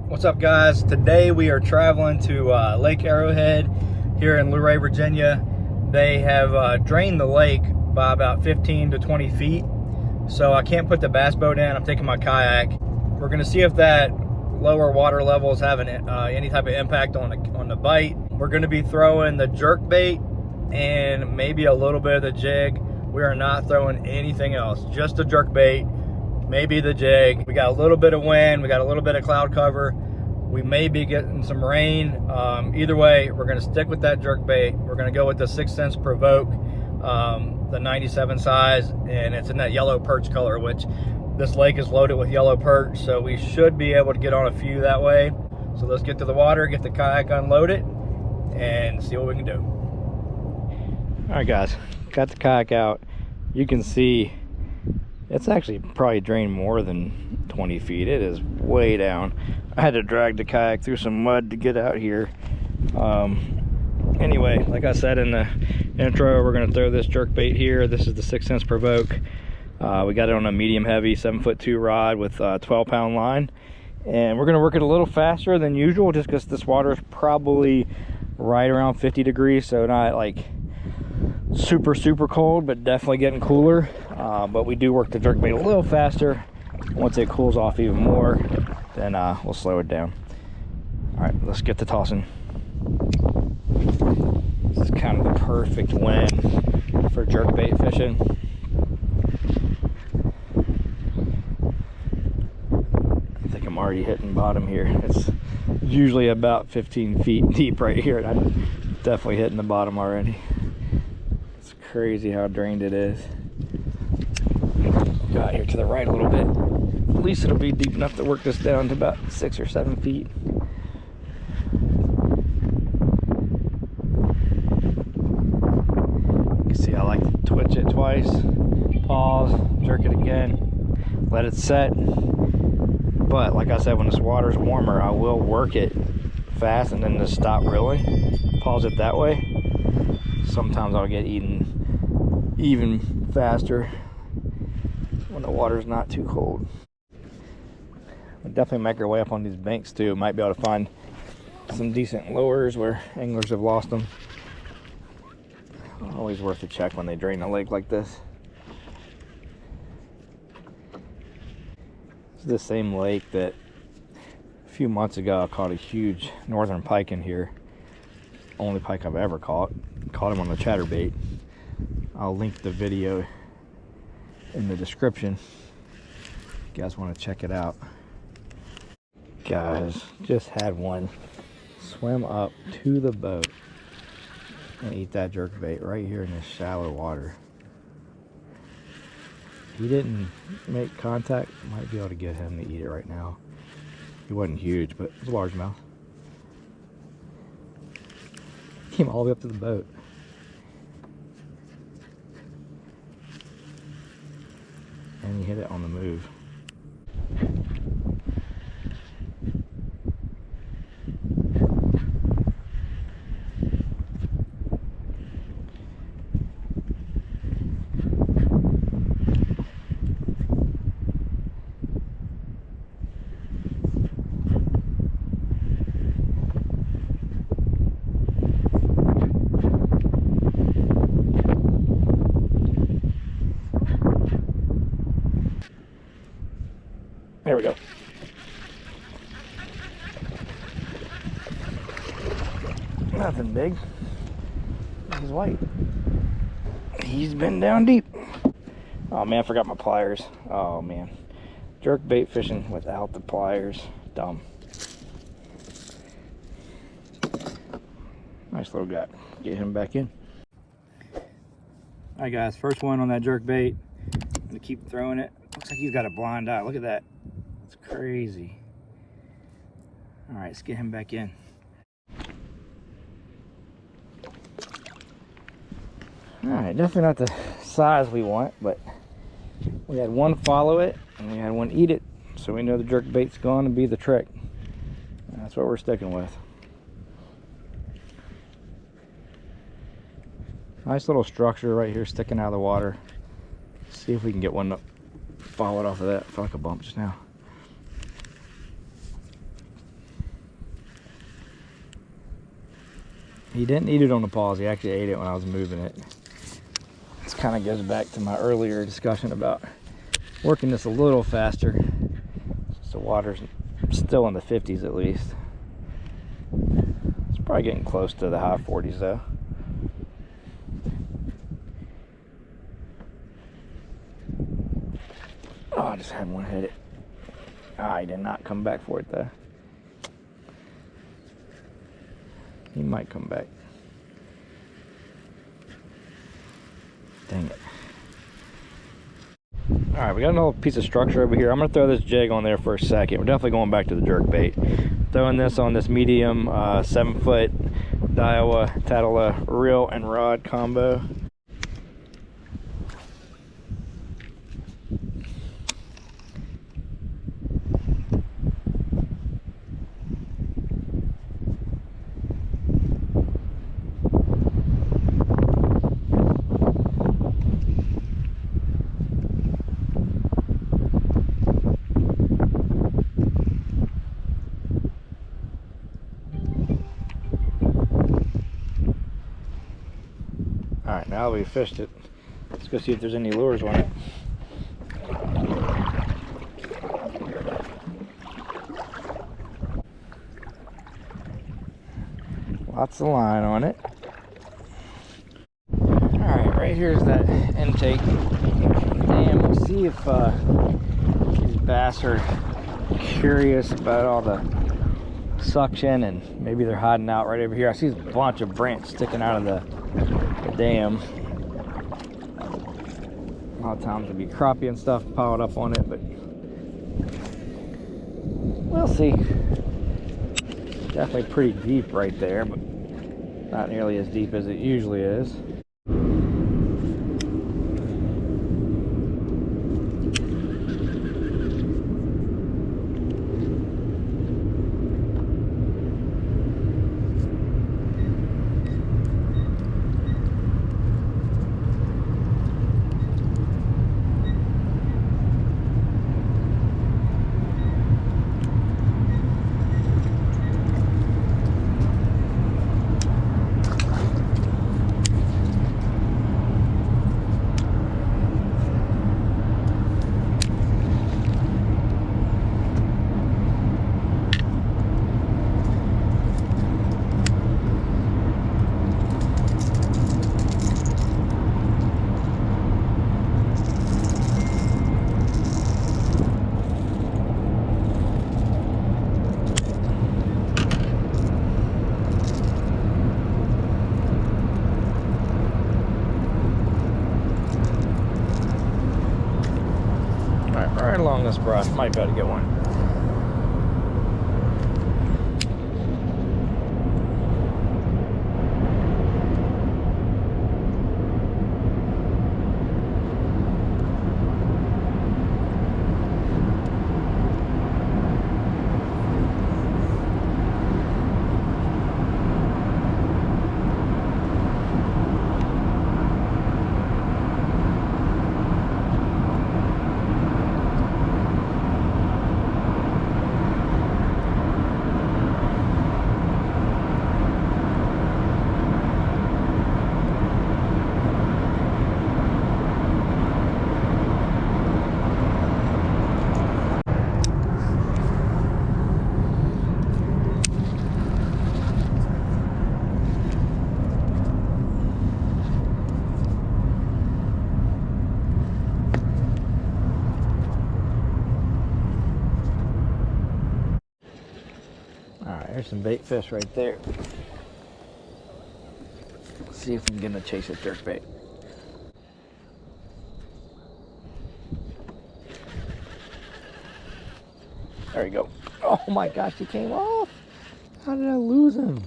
What's up, guys? Today we are traveling to Lake Arrowhead here in Luray, Virginia. They have drained the lake by about 15 to 20 feet, so I can't put the bass boat in. I'm taking my kayak. We're going to see if that lower water level is having any type of impact on the bite. We're going to be throwing the jerk bait and maybe a little bit of the jig. We are not throwing anything else, just the jerk bait, maybe the jig. We got a little bit of wind, we got a little bit of cloud cover. We may be getting some rain. Either way, we're going to stick with that jerk bait. We're going to go with the 6 cents Provoke, the 97 size, and it's in that yellow perch color, which this lake is loaded with yellow perch, so we should be able to get on a few that way. So let's get to the water, get the kayak unloaded, and see what we can do. All right, guys, got the kayak out. You can see it's actually probably drained more than 20 feet. It is way down. I had to drag the kayak through some mud to get out here. Anyway, like I said in the intro, we're going to throw this jerk bait here. This is the 6 cents Provoke. We got it on a medium heavy 7'2" rod with a 12-pound line, and we're going to work it a little faster than usual just because this water is probably right around 50 degrees, so not like super cold, but definitely getting cooler. But we do work the jerk bait a little faster. Once it cools off even more, then we'll slow it down. All right, let's get to tossing. This is kind of the perfect wind for jerk bait fishing. I think I'm already hitting bottom here. It's usually about 15 feet deep right here, and I'm definitely hitting the bottom already. It's crazy how drained it is. Got here to the right a little bit. At least it'll be deep enough to work this down to about 6 or 7 feet. You can see I like to twitch it twice, pause, jerk it again, let it set. But like I said, when this water's warmer, I will work it fast and then just stop reeling, pause it that way. Sometimes I'll get eaten even faster when the water's not too cold. We'll definitely make our way up on these banks too. Might be able to find some decent lures where anglers have lost them. Always worth a check when they drain a lake like this. It's the same lake that a few months ago I caught a huge northern pike in here. Only pike I've ever caught. Caught him on the chatterbait. I'll link the video in the description if you guys want to check it out. Guys, just had one swim up to the boat and eat that jerk bait right here in this shallow water. He didn't make contact. Might be able to get him to eat it right now. He wasn't huge, but it was a largemouth. Came all the way up to the boat. And he hit it on the move. There we go. Nothing big. He's white. He's been down deep. Oh man, I forgot my pliers. Oh man. Jerk bait fishing without the pliers. Dumb. Nice little guy. Get him back in. Alright guys, first one on that jerk bait. I'm gonna keep throwing it. Looks like he's got a blind eye. Look at that. It's crazy. All right, let's get him back in. All right, definitely not the size we want, but we had one follow it and we had one eat it, so we know the jerk bait's going to be the trick. And that's what we're sticking with. Nice little structure right here sticking out of the water. See if we can get one to follow it off of that. I felt like a bump just now. He didn't eat it on the paws. He actually ate it when I was moving it. This kind of goes back to my earlier discussion about working this a little faster. So water's still in the 50s at least. It's probably getting close to the high 40s though. Oh, I just had one hit it. Ah, he did not come back for it though. He might come back. Dang it. Alright, we got another piece of structure over here. I'm going to throw this jig on there for a second. We're definitely going back to the jerk bait. Throwing this on this medium 7-foot Daiwa Tatala reel and rod combo. Alright, now that we've fished it, let's go see if there's any lures on it. Lots of line on it. Alright, right here's that intake. And we'll see if these bass are curious about all the suction, and maybe they're hiding out right over here. I see a bunch of branch sticking out of the dam. A lot of times there'll be crappie and stuff piled up on it, but we'll see. Definitely pretty deep right there, but not nearly as deep as it usually is. Right along this brush, might be able to get one. There's some bait fish right there. Let's see if we can get a chase of jerk bait. There you go. Oh my gosh, he came off. How did I lose him?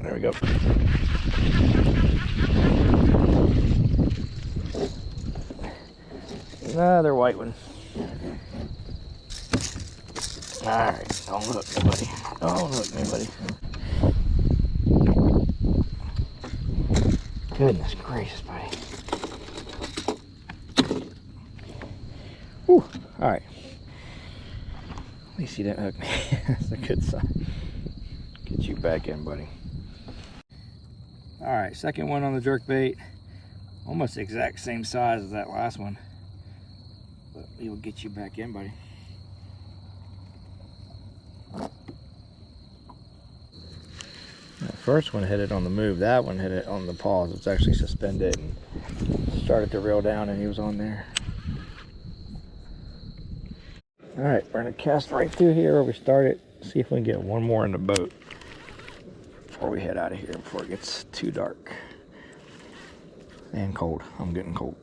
There we go. Another white one. Alright, don't look me, buddy. Don't look me, buddy. Goodness gracious, buddy. Whew. Alright. At least you didn't hook me. That's a good sign. Get you back in, buddy. Alright, second one on the jerk bait. Almost the exact same size as that last one. But we will get you back in, buddy. That first one hit it on the move. That one hit it on the pause. It's actually suspended and started to reel down, and he was on there. Alright, we're going to cast right through here where we started. See if we can get one more in the boat before we head out of here, before it gets too dark and cold. I'm getting cold.